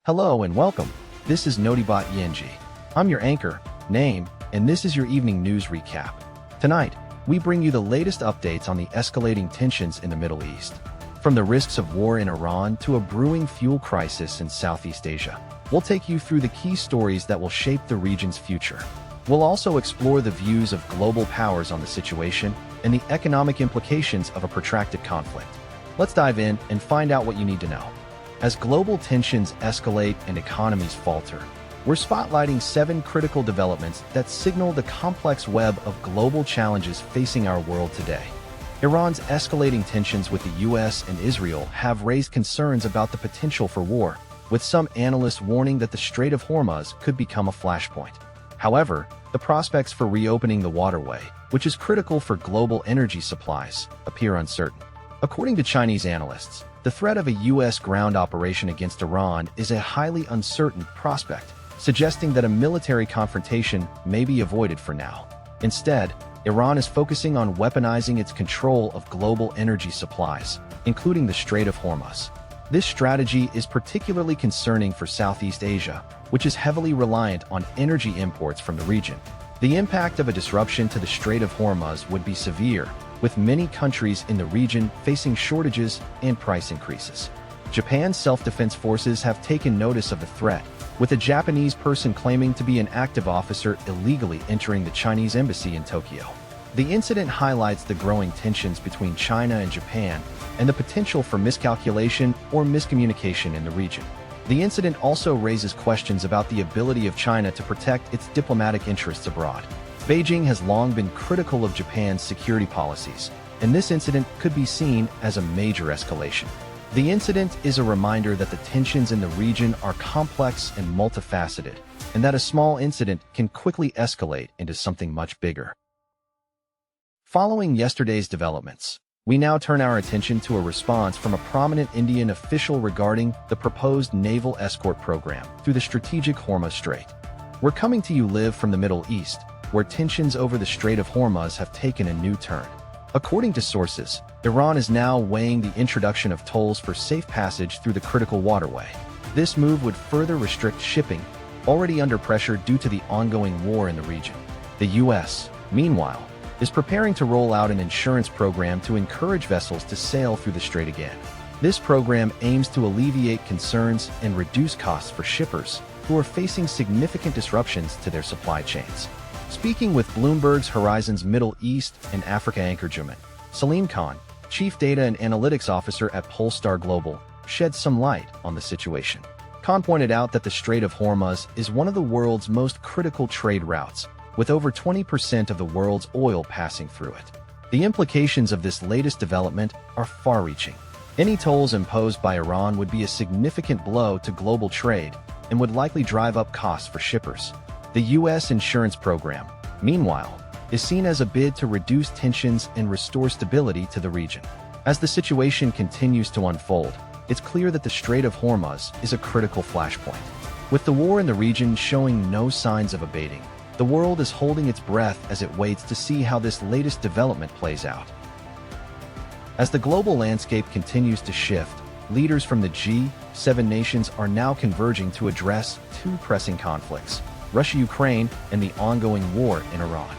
Hello and welcome. This is Notibot Yenji. I'm your anchor, Name, and this is your evening news recap. Tonight, we bring you the latest updates on the escalating tensions in the Middle East. From the risks of war in Iran to a brewing fuel crisis in Southeast Asia, we'll take you through the key stories that will shape the region's future. We'll also explore the views of global powers on the situation and the economic implications of a protracted conflict. Let's dive in and find out what you need to know. As global tensions escalate and economies falter, we're spotlighting 7 critical developments that signal the complex web of global challenges facing our world today. Iran's escalating tensions with the US and Israel have raised concerns about the potential for war, with some analysts warning that the Strait of Hormuz could become a flashpoint. However, the prospects for reopening the waterway, which is critical for global energy supplies, appear uncertain. According to Chinese analysts, the threat of a U.S. ground operation against Iran is a highly uncertain prospect, suggesting that a military confrontation may be avoided for now. Instead, Iran is focusing on weaponizing its control of global energy supplies, including the Strait of Hormuz. This strategy is particularly concerning for Southeast Asia, which is heavily reliant on energy imports from the region. The impact of a disruption to the Strait of Hormuz would be severe, with many countries in the region facing shortages and price increases. Japan's self-defense forces have taken notice of the threat, with a Japanese person claiming to be an active officer illegally entering the Chinese embassy in Tokyo. The incident highlights the growing tensions between China and Japan and the potential for miscalculation or miscommunication in the region. The incident also raises questions about the ability of China to protect its diplomatic interests abroad. Beijing has long been critical of Japan's security policies, and this incident could be seen as a major escalation. The incident is a reminder that the tensions in the region are complex and multifaceted, and that a small incident can quickly escalate into something much bigger. Following yesterday's developments, we now turn our attention to a response from a prominent Indian official regarding the proposed naval escort program through the strategic Hormuz Strait. We're coming to you live from the Middle East, where tensions over the Strait of Hormuz have taken a new turn. According to sources, Iran is now weighing the introduction of tolls for safe passage through the critical waterway. This move would further restrict shipping, already under pressure due to the ongoing war in the region. The U.S., meanwhile, is preparing to roll out an insurance program to encourage vessels to sail through the strait again. This program aims to alleviate concerns and reduce costs for shippers who are facing significant disruptions to their supply chains. Speaking with Bloomberg's Horizons Middle East and Africa anchor Salim Khan, Chief Data and Analytics Officer at Polestar Global, shed some light on the situation. Khan pointed out that the Strait of Hormuz is one of the world's most critical trade routes, with over 20% of the world's oil passing through it. The implications of this latest development are far-reaching. Any tolls imposed by Iran would be a significant blow to global trade and would likely drive up costs for shippers. The U.S. insurance program, meanwhile, is seen as a bid to reduce tensions and restore stability to the region. As the situation continues to unfold, it's clear that the Strait of Hormuz is a critical flashpoint. With the war in the region showing no signs of abating, the world is holding its breath as it waits to see how this latest development plays out. As the global landscape continues to shift, leaders from the G7 nations are now converging to address 2 pressing conflicts: Russia-Ukraine and the ongoing war in Iran.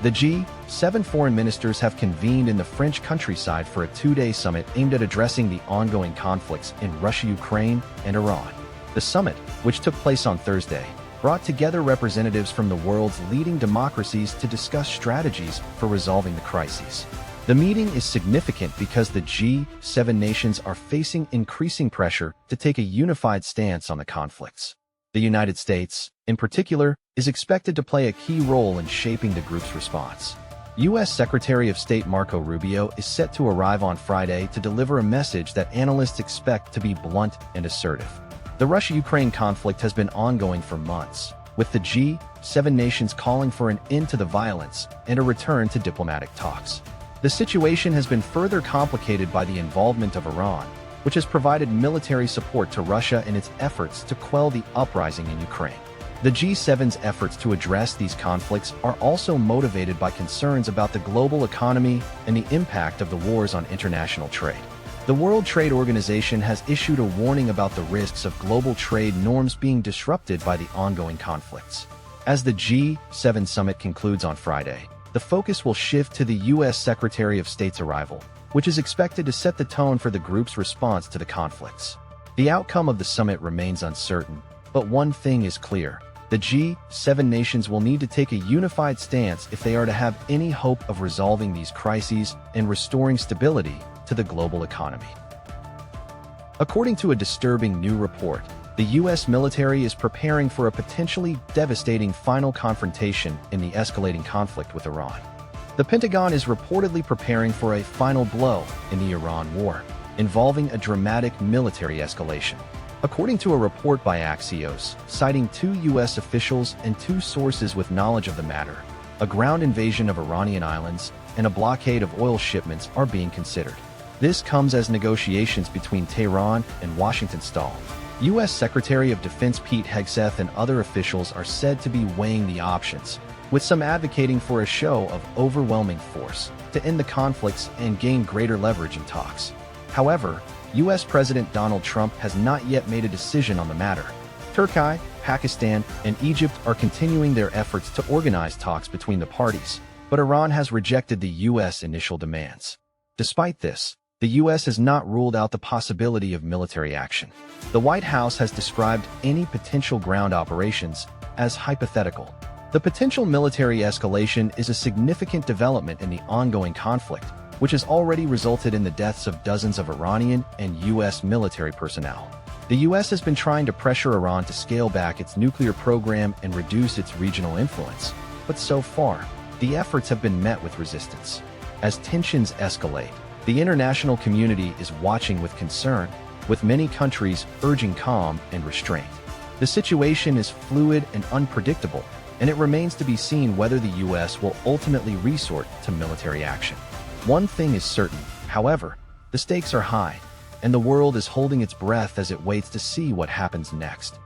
The G7 foreign ministers have convened in the French countryside for a 2-day summit aimed at addressing the ongoing conflicts in Russia-Ukraine and Iran. The summit, which took place on Thursday, brought together representatives from the world's leading democracies to discuss strategies for resolving the crises. The meeting is significant because the G7 nations are facing increasing pressure to take a unified stance on the conflicts. The United States, in particular, is expected to play a key role in shaping the group's response. U.S. Secretary of State Marco Rubio is set to arrive on Friday to deliver a message that analysts expect to be blunt and assertive. The Russia-Ukraine conflict has been ongoing for months, with the G7 nations calling for an end to the violence and a return to diplomatic talks. The situation has been further complicated by the involvement of Iran, which has provided military support to Russia in its efforts to quell the uprising in Ukraine. The G7's efforts to address these conflicts are also motivated by concerns about the global economy and the impact of the wars on international trade. The World Trade Organization has issued a warning about the risks of global trade norms being disrupted by the ongoing conflicts. As the G7 summit concludes on Friday, the focus will shift to the U.S. Secretary of State's arrival, which is expected to set the tone for the group's response to the conflicts. The outcome of the summit remains uncertain, but one thing is clear. The G7 nations will need to take a unified stance if they are to have any hope of resolving these crises and restoring stability to the global economy. According to a disturbing new report, the U.S. military is preparing for a potentially devastating final confrontation in the escalating conflict with Iran. The Pentagon is reportedly preparing for a final blow in the Iran war, involving a dramatic military escalation. According to a report by Axios, citing 2 U.S. officials and 2 sources with knowledge of the matter, a ground invasion of Iranian islands and a blockade of oil shipments are being considered. This comes as negotiations between Tehran and Washington stall. U.S. Secretary of Defense Pete Hegseth and other officials are said to be weighing the options, with some advocating for a show of overwhelming force to end the conflicts and gain greater leverage in talks. However, U.S. President Donald Trump has not yet made a decision on the matter. Turkey, Pakistan, and Egypt are continuing their efforts to organize talks between the parties, but Iran has rejected the U.S. initial demands. Despite this, the U.S. has not ruled out the possibility of military action. The White House has described any potential ground operations as hypothetical. The potential military escalation is a significant development in the ongoing conflict, which has already resulted in the deaths of dozens of Iranian and U.S. military personnel. The U.S. has been trying to pressure Iran to scale back its nuclear program and reduce its regional influence, but so far, the efforts have been met with resistance. As tensions escalate, the international community is watching with concern, with many countries urging calm and restraint. The situation is fluid and unpredictable, and it remains to be seen whether the U.S. will ultimately resort to military action. One thing is certain, however, the stakes are high, and the world is holding its breath as it waits to see what happens next.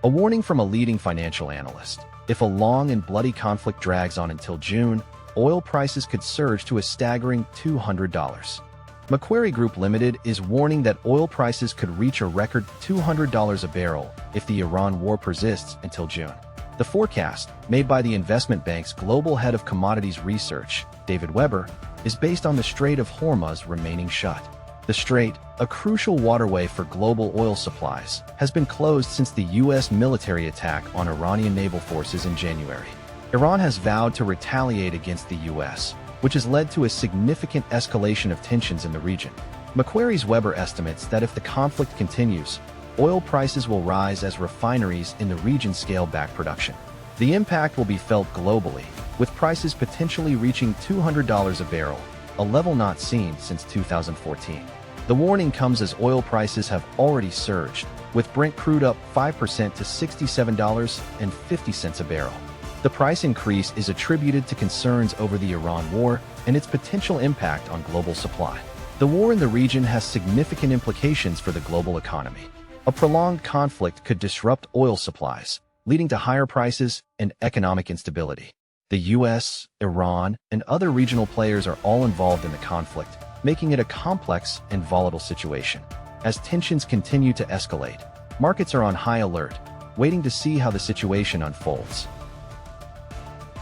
A warning from a leading financial analyst: if a long and bloody conflict drags on until June, oil prices could surge to a staggering $200. Macquarie Group Limited is warning that oil prices could reach a record $200 a barrel if the Iran war persists until June. The forecast, made by the investment bank's global head of commodities research, David Weber, is based on the Strait of Hormuz remaining shut. The strait, a crucial waterway for global oil supplies, has been closed since the U.S. military attack on Iranian naval forces in January. Iran has vowed to retaliate against the U.S., which has led to a significant escalation of tensions in the region. Macquarie's Weber estimates that if the conflict continues, oil prices will rise as refineries in the region scale back production. The impact will be felt globally, with prices potentially reaching $200 a barrel, a level not seen since 2014. The warning comes as oil prices have already surged, with Brent crude up 5% to $67.50 a barrel. The price increase is attributed to concerns over the Iran war and its potential impact on global supply. The war in the region has significant implications for the global economy. A prolonged conflict could disrupt oil supplies, leading to higher prices and economic instability. The U.S., Iran, and other regional players are all involved in the conflict, making it a complex and volatile situation. As tensions continue to escalate, markets are on high alert, waiting to see how the situation unfolds.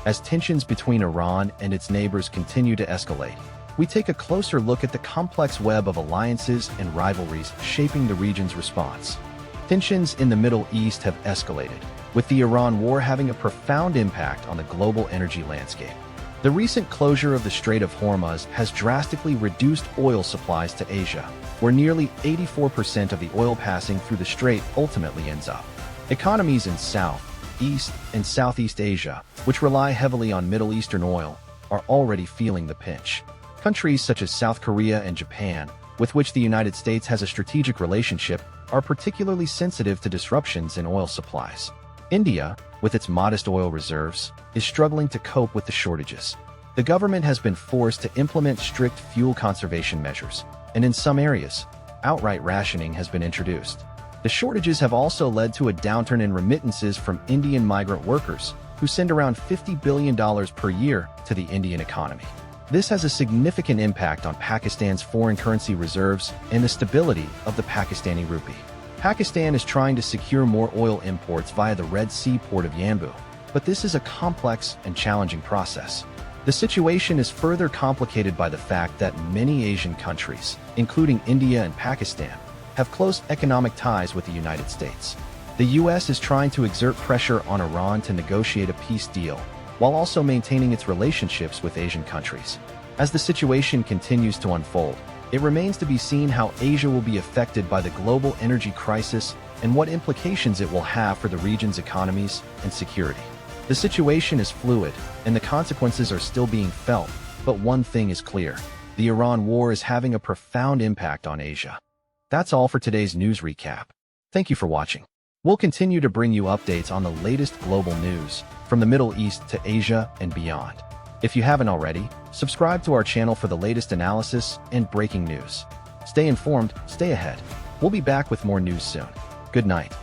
As tensions between Iran and its neighbors continue to escalate, we take a closer look at the complex web of alliances and rivalries shaping the region's response. Tensions in the Middle East have escalated, with the Iran war having a profound impact on the global energy landscape. The recent closure of the Strait of Hormuz has drastically reduced oil supplies to Asia, where nearly 84% of the oil passing through the strait ultimately ends up. Economies in South, East, and Southeast Asia, which rely heavily on Middle Eastern oil, are already feeling the pinch. Countries such as South Korea and Japan, with which the United States has a strategic relationship, are particularly sensitive to disruptions in oil supplies. India, with its modest oil reserves, is struggling to cope with the shortages. The government has been forced to implement strict fuel conservation measures, and in some areas, outright rationing has been introduced. The shortages have also led to a downturn in remittances from Indian migrant workers, who send around $50 billion per year to the Indian economy. This has a significant impact on Pakistan's foreign currency reserves and the stability of the Pakistani rupee. Pakistan is trying to secure more oil imports via the Red Sea port of Yanbu, but this is a complex and challenging process. The situation is further complicated by the fact that many Asian countries, including India and Pakistan, have close economic ties with the United States. The U.S. is trying to exert pressure on Iran to negotiate a peace deal, while also maintaining its relationships with Asian countries. As the situation continues to unfold, it remains to be seen how Asia will be affected by the global energy crisis and what implications it will have for the region's economies and security. The situation is fluid, and the consequences are still being felt, but one thing is clear: the Iran war is having a profound impact on Asia. That's all for today's news recap. Thank you for watching. We'll continue to bring you updates on the latest global news, from the Middle East to Asia and beyond. If you haven't already, subscribe to our channel for the latest analysis and breaking news. Stay informed, stay ahead. We'll be back with more news soon. Good night.